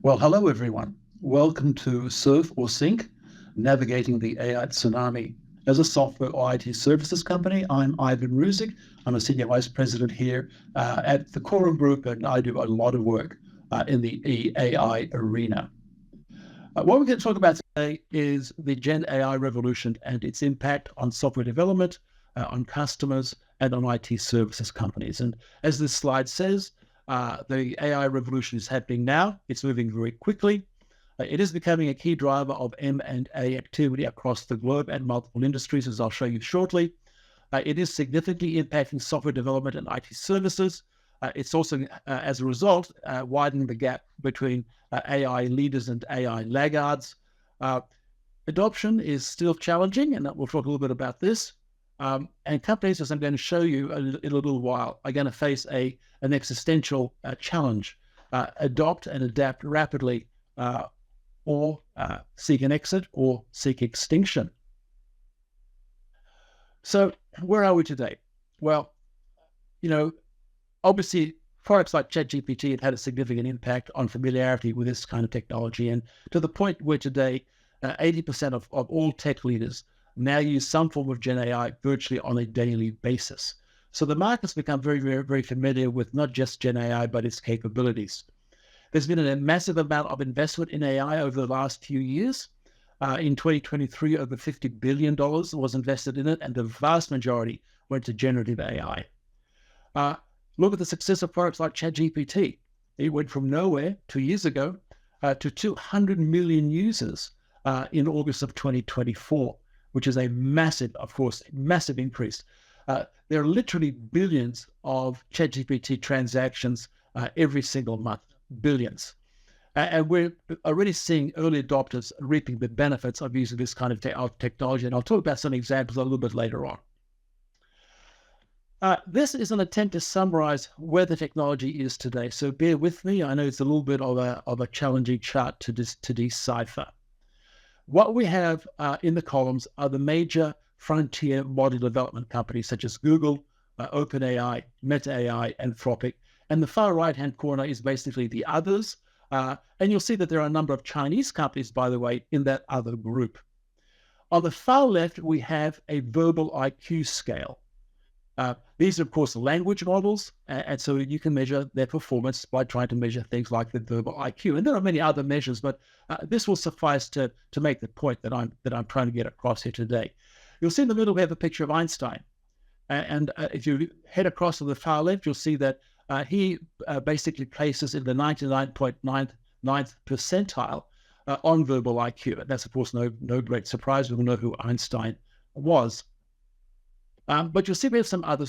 Well, hello everyone. Welcome to Surf or Sink, Navigating the AI Tsunami. As a software or IT services company, I'm Ivan Ruzik. I'm a senior vice president here at the Corum Group, and I do a lot of work in the AI arena. What we're going to talk about today is the Gen AI revolution and its impact on software development, on customers, and on IT services companies. And as this slide says, the AI revolution is happening now. It's moving very quickly. It is becoming a key driver of M&A activity across the globe and multiple industries, as I'll show you shortly. It is significantly impacting software development and IT services. It's also, as a result, widening the gap between AI leaders and AI laggards. Adoption is still challenging, and we'll talk a little bit about this. And companies, as I'm going to show you in a little while, are going to face an existential challenge. Adopt and adapt rapidly, or seek an exit or seek extinction. So where are we today? Well, obviously products like ChatGPT have had a significant impact on familiarity with this kind of technology, and to the point where today 80% of all tech leaders now use some form of Gen AI virtually on a daily basis. So the market's become very, very, very familiar with not just Gen AI, but its capabilities. There's been a massive amount of investment in AI over the last few years. In 2023, over $50 billion was invested in it, and the vast majority went to generative AI. Look at the success of products like ChatGPT. It went from nowhere 2 years ago to 200 million users in August of 2024, which is a massive, of course, massive increase. There are literally billions of ChatGPT transactions every single month, billions. And we're already seeing early adopters reaping the benefits of using this kind of technology. And I'll talk about some examples a little bit later on. This is an attempt to summarize where the technology is today. So bear with me. I know it's a little bit of a challenging chart to decipher. What we have in the columns are the major frontier model development companies such as Google, OpenAI, Meta AI, Anthropic. And the far right-hand corner is basically the others. And you'll see that there are a number of Chinese companies, by the way, in that other group. On the far left, we have a verbal IQ scale. These are, of course, language models, and so you can measure their performance by trying to measure things like the verbal IQ. And there are many other measures, but this will suffice to make the point that I'm trying to get across here today. You'll see in the middle we have a picture of Einstein, and if you head across to the far left, you'll see that he basically places in the 99.99th percentile on verbal IQ. And that's, of course, no great surprise. We all know who Einstein was. But you'll see we have some other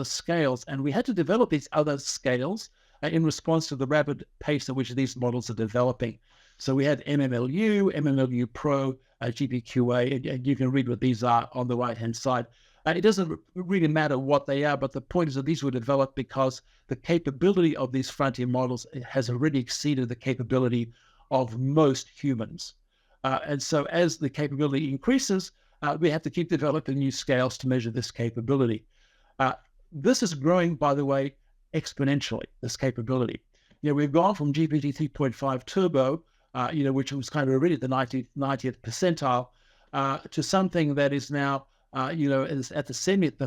scales, and we had to develop these other scales in response to the rapid pace at which these models are developing. So we had MMLU, MMLU Pro, GPQA, and you can read what these are on the right-hand side. It doesn't really matter what they are, but the point is that these were developed because the capability of these frontier models has already exceeded the capability of most humans. And so as the capability increases, we have to keep developing new scales to measure this capability. This is growing, by the way, exponentially, this capability. We've gone from GPT 3.5 Turbo, which was kind of already at the 90th percentile, to something that is now, is at the 70th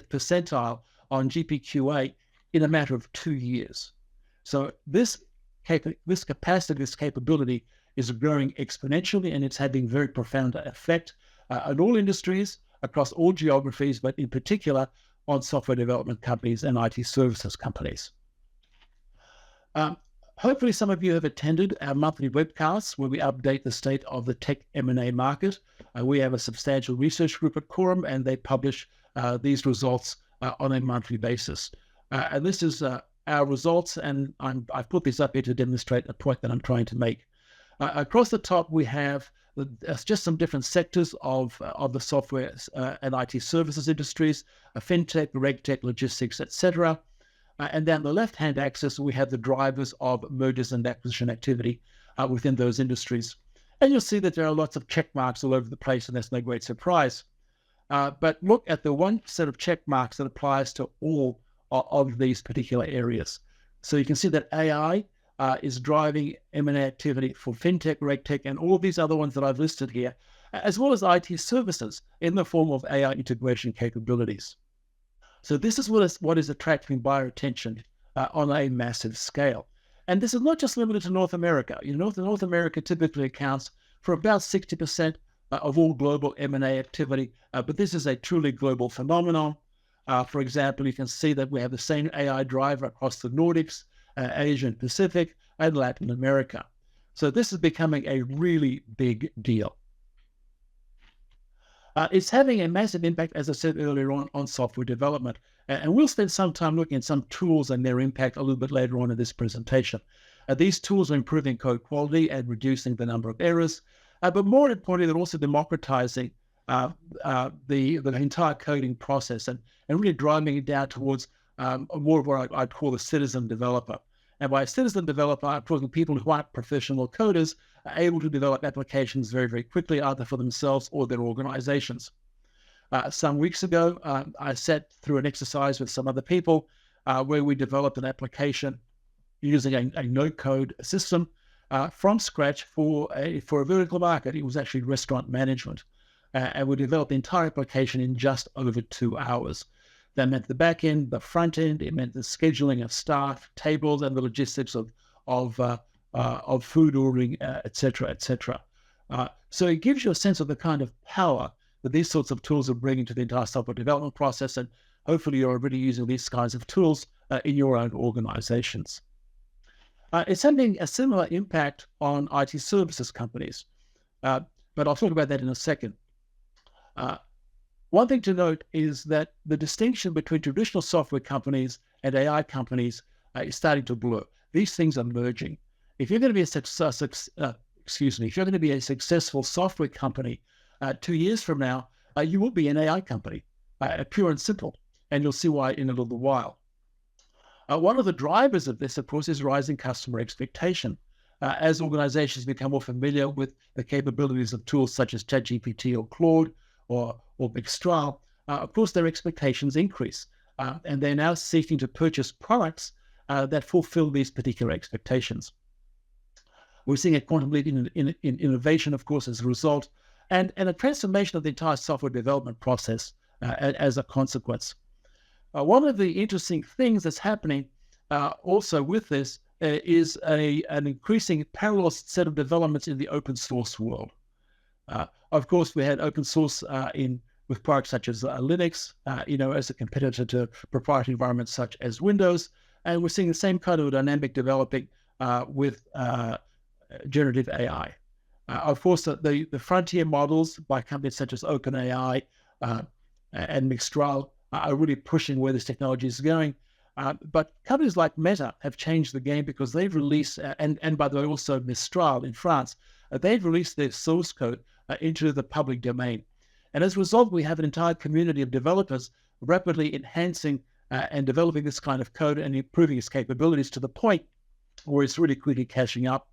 percentile on GPQA in a matter of 2 years. So this capacity, this capability is growing exponentially, and it's having very profound effect on all industries, across all geographies, but in particular on software development companies and IT services companies. Hopefully some of you have attended our monthly webcasts where we update the state of the tech M&A market. We have a substantial research group at Corum, and they publish these results on a monthly basis. And this is our results, and I've put this up here to demonstrate a point that I'm trying to make. Across the top, we have just some different sectors of the software and IT services industries, fintech, regtech, logistics, etc. And down the left-hand axis, we have the drivers of mergers and acquisition activity within those industries. And you'll see that there are lots of check marks all over the place, and that's no great surprise. But look at the one set of check marks that applies to all of these particular areas. So you can see that AI is driving M&A activity for fintech, regtech, and all of these other ones that I've listed here, as well as IT services in the form of AI integration capabilities. So this is what is attracting buyer attention on a massive scale. And this is not just limited to North America. North America typically accounts for about 60% of all global M&A activity, but this is a truly global phenomenon. For example, you can see that we have the same AI driver across the Nordics, Asia and Pacific, and Latin America. So this is becoming a really big deal. It's having a massive impact, as I said earlier on software development. And we'll spend some time looking at some tools and their impact a little bit later on in this presentation. These tools are improving code quality and reducing the number of errors, but more importantly, they're also democratizing the entire coding process and really driving it down towards more of what I'd call a citizen developer. And by a citizen developer, I'm talking people who aren't professional coders, are able to develop applications very, very quickly, either for themselves or their organizations. Some weeks ago, I sat through an exercise with some other people where we developed an application using a no-code system from scratch for a vertical market. It was actually restaurant management. And we developed the entire application in just over 2 hours. That meant the back end, the front end. It meant the scheduling of staff, tables, and the logistics of food ordering, etc., etc. So it gives you a sense of the kind of power that these sorts of tools are bringing to the entire software development process, and hopefully you're already using these kinds of tools in your own organizations. It's having a similar impact on IT services companies, but I'll talk about that in a second. One thing to note is that the distinction between traditional software companies and AI companies is starting to blur. These things are merging. If you're going to be if you're going to be a successful software company 2 years from now, you will be an AI company, pure and simple. And you'll see why in a little while. One of the drivers of this, of course, is rising customer expectation. As organizations become more familiar with the capabilities of tools such as ChatGPT or Claude or Mistral, of course, their expectations increase. And they're now seeking to purchase products that fulfill these particular expectations. We're seeing a quantum leap in innovation, of course, as a result, and a transformation of the entire software development process as a consequence. One of the interesting things that's happening also with this is an increasing parallel set of developments in the open source world. Of course, we had open source with products such as Linux, as a competitor to proprietary environments such as Windows, and we're seeing the same kind of dynamic developing with generative AI. Of course, the frontier models by companies such as OpenAI and Mistral are really pushing where this technology is going. But companies like Meta have changed the game because they've released, and by the way, also Mistral in France, they've released their source code into the public domain. And as a result, we have an entire community of developers rapidly enhancing and developing this kind of code and improving its capabilities to the point where it's really quickly catching up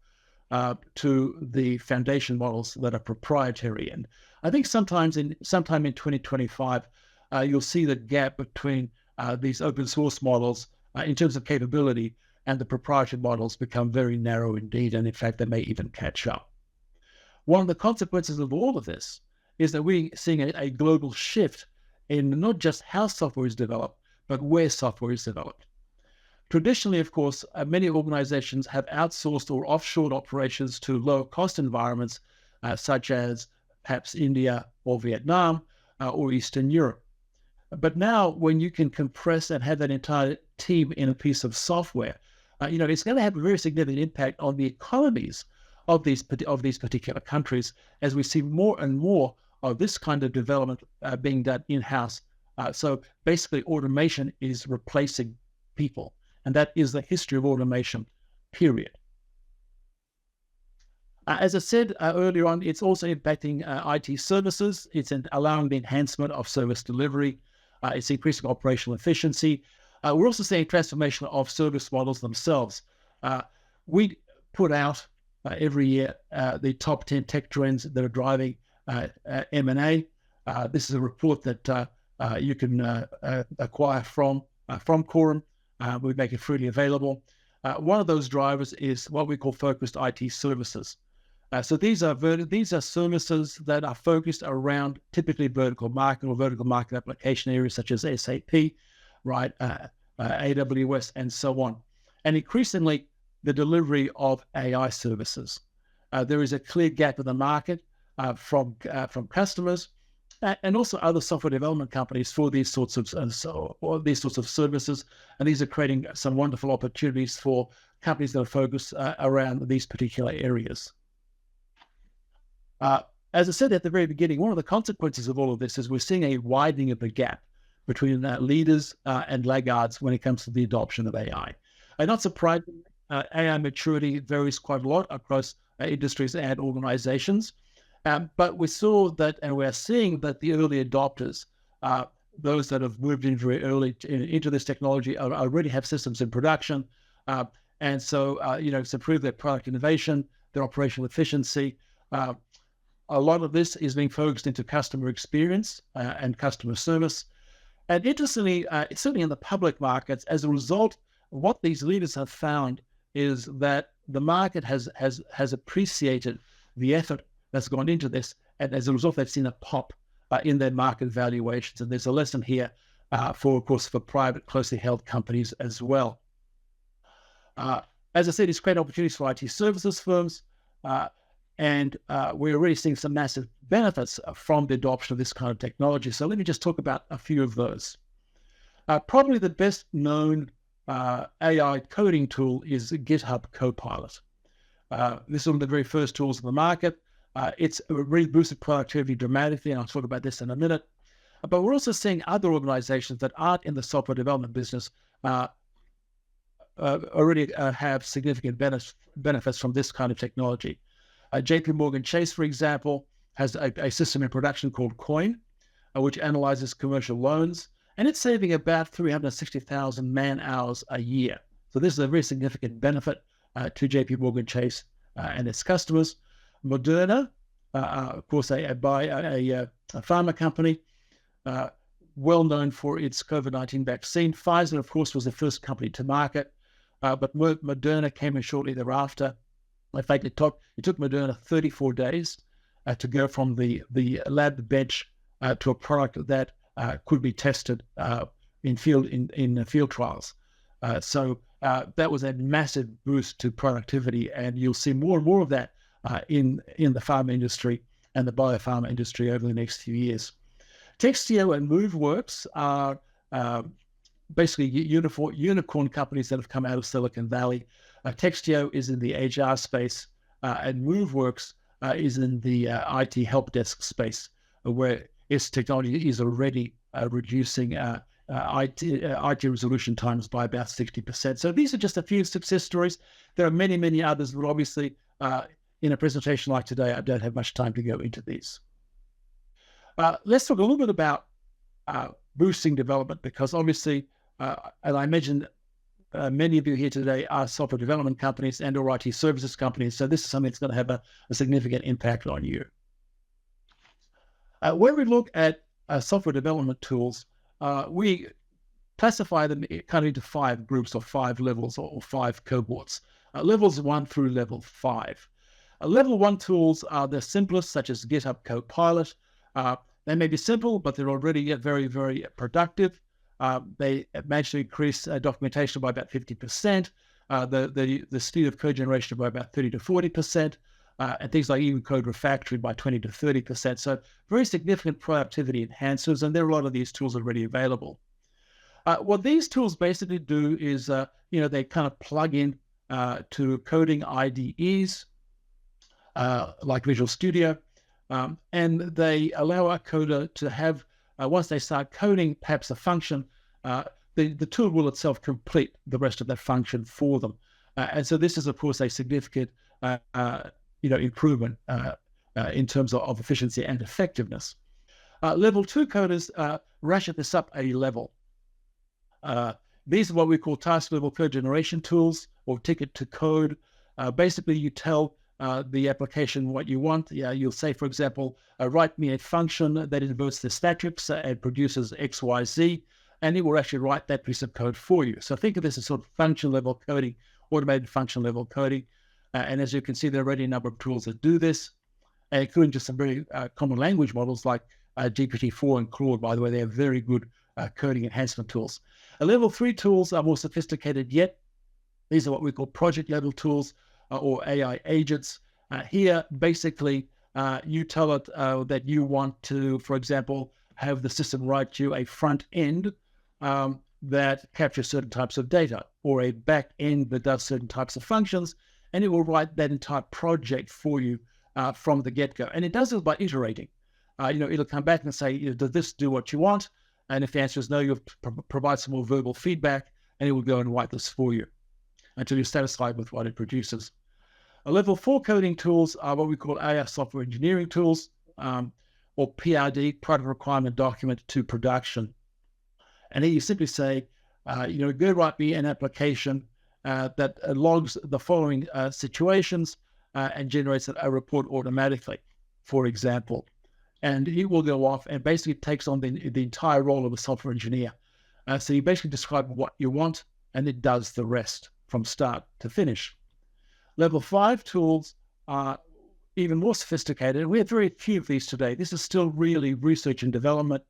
to the foundation models that are proprietary. And I think sometime in 2025, you'll see the gap between these open source models in terms of capability and the proprietary models become very narrow indeed. And in fact, they may even catch up. One of the consequences of all of this is that we're seeing a global shift in not just how software is developed, but where software is developed. Traditionally, of course, many organizations have outsourced or offshored operations to lower cost environments, such as perhaps India or Vietnam or Eastern Europe. But now when you can compress and have that entire team in a piece of software, it's going to have a very significant impact on the economies of these particular countries as we see more and more of this kind of development being done in-house. So basically automation is replacing people. And that is the history of automation, period. As I said earlier on, it's also impacting IT services. It's allowing the enhancement of service delivery. It's increasing operational efficiency. We're also seeing transformation of service models themselves. We put out every year the top 10 tech trends that are driving M&A. This is a report that you can acquire from Corum. We make it freely available. One of those drivers is what we call focused IT services. So these are services that are focused around typically vertical market or vertical market application areas such as SAP, right, AWS, and so on. And increasingly, the delivery of AI services. There is a clear gap in the market from customers and also other software development companies for these sorts of services, and these are creating some wonderful opportunities for companies that are focused around these particular areas. As I said at the very beginning, one of the consequences of all of this is we're seeing a widening of the gap between leaders and laggards when it comes to the adoption of AI. And not surprisingly, AI maturity varies quite a lot across industries and organizations. But we saw that, and we're seeing that the early adopters, those that have moved in very early into this technology, already have systems in production. And so, it's improved their product innovation, their operational efficiency. A lot of this is being focused into customer experience and customer service. And interestingly, certainly in the public markets, as a result, what these leaders have found is that the market has appreciated the effort that's gone into this. And as a result, they've seen a pop in their market valuations. And there's a lesson here of course, for private, closely held companies as well. As I said, it's great opportunities for IT services firms. And we're already seeing some massive benefits from the adoption of this kind of technology. So let me just talk about a few of those. Probably the best known AI coding tool is GitHub Copilot. This is one of the very first tools in the market. It's really boosted productivity dramatically, and I'll talk about this in a minute. But we're also seeing other organizations that aren't in the software development business already have significant benefits from this kind of technology. JP Morgan Chase, for example, has a system in production called Coin, which analyzes commercial loans, and it's saving about 360,000 man-hours a year. So this is a very significant benefit to JP Morgan Chase and its customers. Moderna, of course, a pharma company, well known for its COVID-19 vaccine. Pfizer, of course, was the first company to market, but Moderna came in shortly thereafter. In fact, it took Moderna 34 days to go from the lab bench to a product that could be tested in field trials. So that was a massive boost to productivity, and you'll see more and more of that in the pharma industry and the biopharma industry over the next few years. Textio and MoveWorks are basically unicorn companies that have come out of Silicon Valley. Textio is in the HR space, and MoveWorks is in the IT help desk space, where its technology is already reducing IT resolution times by about 60%. So these are just a few success stories. There are many, many others, but obviously in a presentation like today, I don't have much time to go into these. Let's talk a little bit about boosting development, because obviously, as I mentioned, many of you here today are software development companies and or IT services companies. So this is something that's going to have a significant impact on you. When we look at software development tools, we classify them kind of into 5 groups or 5 levels or 5 cohorts. Levels 1 through level 5. Level 1 tools are the simplest, such as GitHub Copilot. They may be simple, but they're already very, very productive. They managed to increase documentation by about 50%, the speed of code generation by about 30 to 40%, and things like even code refactoring by 20 to 30%. So very significant productivity enhancers, and there are a lot of these tools already available. What these tools basically do is, they kind of plug in to coding IDEs like Visual Studio, and they allow a coder to have, once they start coding perhaps a function, the tool will itself complete the rest of that function for them. And so this is, of course, a significant improvement in terms of efficiency and effectiveness. Level 2 coders ratchet this up a level. These are what we call task level code generation tools, or ticket to code. Basically, you tell the application what you want. You'll say, for example, write me a function that inverts the statics and produces X, Y, Z, and it will actually write that piece of code for you. So think of this as sort of function level coding automated function level coding. And as you can see, there are already a number of tools that do this, including just some very common language models like GPT-4 and Claude. By the way, they are very good coding enhancement tools. Level 3 tools are more sophisticated yet. These are what we call project level tools or AI agents. Here, basically, you tell it that you want to, for example, have the system write you a front end that captures certain types of data, or a back end that does certain types of functions, and it will write that entire project for you from the get-go. And it does it by iterating. It'll come back and say, does this do what you want? And if the answer is no, you'll provide some more verbal feedback, and it will go and write this for you until you're satisfied with what it produces. Level 4 coding tools are what we call AI software engineering tools, or PRD, product requirement document to production. And here you simply say, go write me an application that logs the following situations and generates a report automatically, for example. And it will go off and basically takes on the entire role of a software engineer. So you basically describe what you want, and it does the rest from start to finish. Level 5 tools are even more sophisticated. We have very few of these today. This is still really research and development.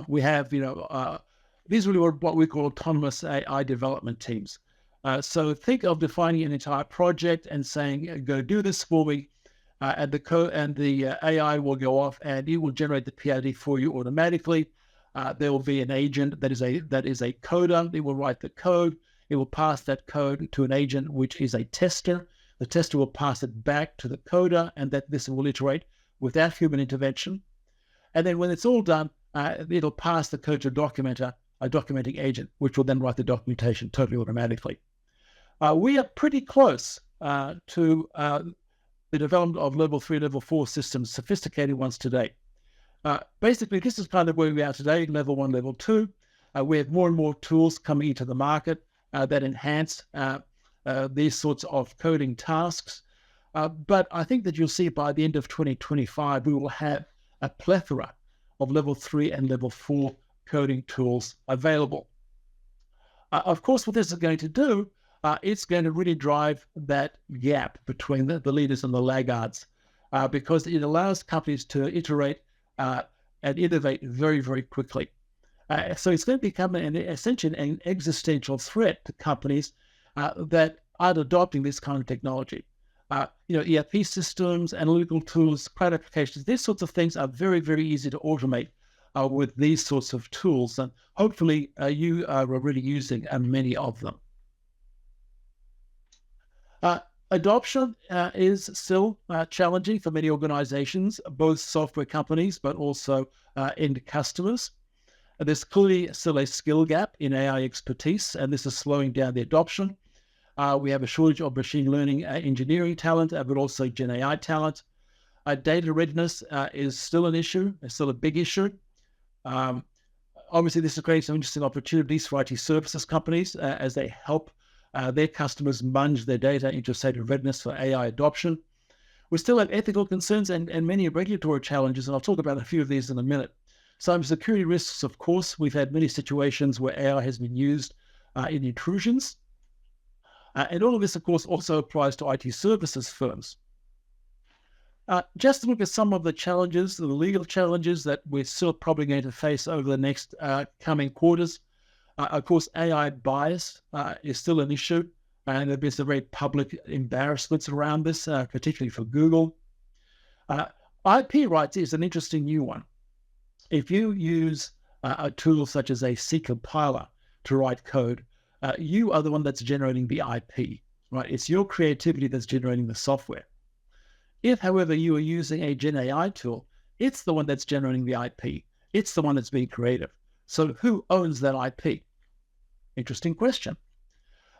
We have, these are what we call autonomous AI development teams. So think of defining an entire project and saying, go do this for me. And the AI will go off and it will generate the PID for you automatically. There will be an agent that is a coder. It will write the code. It will pass that code to an agent, which is a tester. The tester will pass it back to the coder, and that this will iterate without human intervention. And then when it's all done, it'll pass the code to a documenting agent, which will then write the documentation totally automatically. We are pretty close to the development of level 3, level 4 systems, sophisticated ones today. Basically, this is kind of where we are today, level 1, level 2. We have more and more tools coming into the market that enhance these sorts of coding tasks. But I think that you'll see by the end of 2025, we will have a plethora of level 3 and level 4 coding tools available. Of course, what this is going to do, it's going to really drive that gap between the leaders and the laggards, because it allows companies to iterate and innovate very, very quickly. So it's going to become essentially an existential threat to companies that aren't adopting this kind of technology. ERP systems, analytical tools, cloud applications, these sorts of things are very, very easy to automate with these sorts of tools. And hopefully you are already using many of them. Adoption is still challenging for many organizations, both software companies, but also end customers. There's clearly still a skill gap in AI expertise, and this is slowing down the adoption. We have a shortage of machine learning engineering talent, but also Gen AI talent. Data readiness is still an issue. It's still a big issue. Obviously, this is creating some interesting opportunities for IT services companies as they help their customers munge their data into a state of readiness for AI adoption. We still have ethical concerns and many regulatory challenges, and I'll talk about a few of these in a minute. Cybersecurity risks, of course. We've had many situations where AI has been used in intrusions. And all of this, of course, also applies to IT services firms. Just to look at some of the challenges, the legal challenges that we're still probably going to face over the next coming quarters. Of course, AI bias is still an issue, and there's been some very public embarrassments around this, particularly for Google. IP rights is an interesting new one. If you use a tool such as a C compiler to write code, you are the one that's generating the IP, right? It's your creativity that's generating the software. If, however, you are using a Gen AI tool, it's the one that's generating the IP. It's the one that's being creative. So who owns that IP? Interesting question.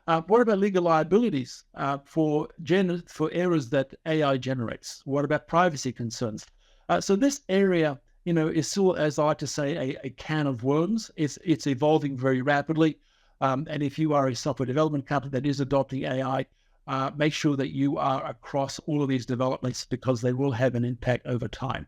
What about legal liabilities for errors that AI generates? What about privacy concerns? So this area, is still, as I like to say, a can of worms. It's evolving very rapidly. And if you are a software development company that is adopting AI, make sure that you are across all of these developments because they will have an impact over time.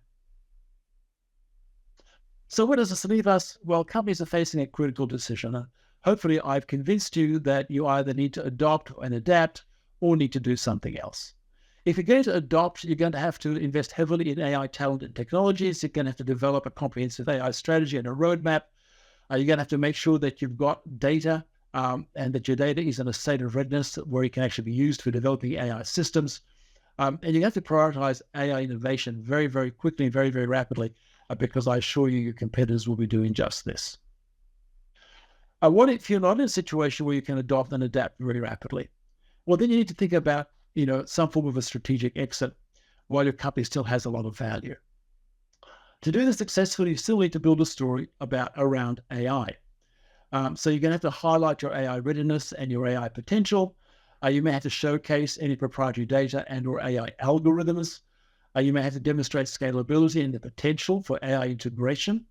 So where does this leave us? Well, companies are facing a critical decision. hopefully I've convinced you that you either need to adopt and adapt or need to do something else. If you're going to adopt, you're going to have to invest heavily in AI talent and technologies. You're going to have to develop a comprehensive AI strategy and a roadmap. You're going to have to make sure that you've got data and that your data is in a state of readiness where it can actually be used for developing AI systems. And you have to prioritize AI innovation very, very quickly and very, very rapidly, because I assure you, your competitors will be doing just this. What if you're not in a situation where you can adopt and adapt very rapidly? Well, then you need to think about, some form of a strategic exit while your company still has a lot of value. To do this successfully, you still need to build a story around AI. So you're going to have to highlight your AI readiness and your AI potential. You may have to showcase any proprietary data and or AI algorithms. You may have to demonstrate scalability and the potential for AI integration.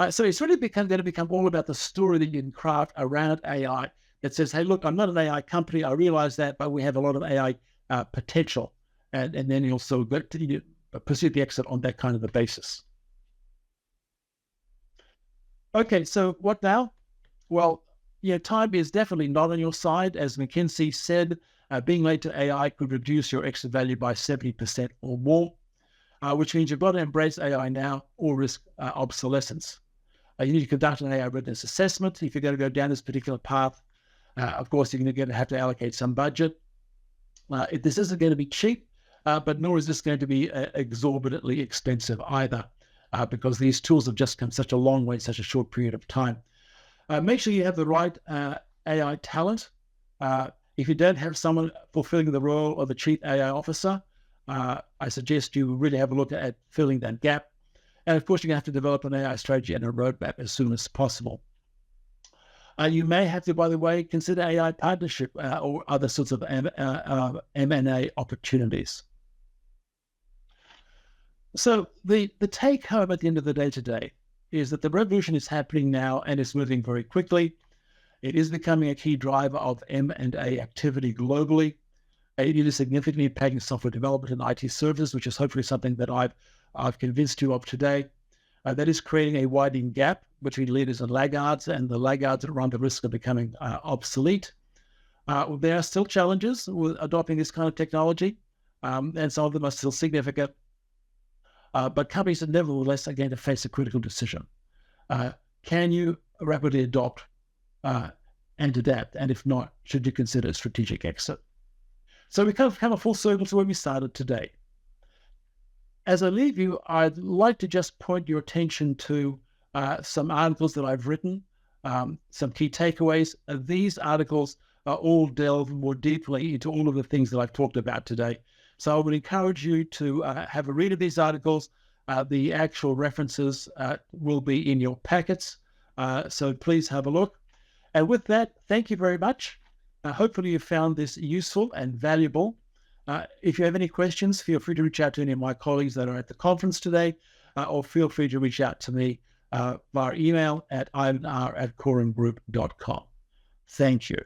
So it's really going to become all about the story that you can craft around AI that says, hey, look, I'm not an AI company. I realize that, but we have a lot of AI potential. And then you'll sort of pursue the exit on that kind of a basis. Okay, so what now? Well, time is definitely not on your side. As McKinsey said, being late to AI could reduce your exit value by 70% or more, which means you've got to embrace AI now or risk obsolescence. You need to conduct an AI readiness assessment if you're going to go down this particular path. Of course, you're going to have to allocate some budget. This isn't going to be cheap, but nor is this going to be exorbitantly expensive either, because these tools have just come such a long way in such a short period of time. Make sure you have the right AI talent. If you don't have someone fulfilling the role of a chief AI officer, I suggest you really have a look at filling that gap. And of course, you're going to have to develop an AI strategy and a roadmap as soon as possible. You may have to, by the way, consider AI partnership or other sorts of M&A opportunities. So the take home at the end of the day today is that the revolution is happening now and is moving very quickly. It is becoming a key driver of M&A activity globally. It is significantly impacting software development and IT services, which is hopefully something that I've convinced you of today. That is creating a widening gap between leaders and laggards the laggards that run the risk of becoming obsolete. There are still challenges with adopting this kind of technology, and some of them are still significant. But companies are nevertheless are going to face a critical decision. Can you rapidly adopt and adapt? And if not, should you consider a strategic exit? So we kind of come a full circle to where we started today. As I leave you, I'd like to just point your attention to some articles that I've written, some key takeaways. These articles all delve more deeply into all of the things that I've talked about today. So I would encourage you to have a read of these articles. The actual references will be in your packets. So please have a look. And with that, thank you very much. Hopefully you found this useful and valuable. If you have any questions, feel free to reach out to any of my colleagues that are at the conference today, or feel free to reach out to me via email at ivanr@corumgroup.com. Thank you.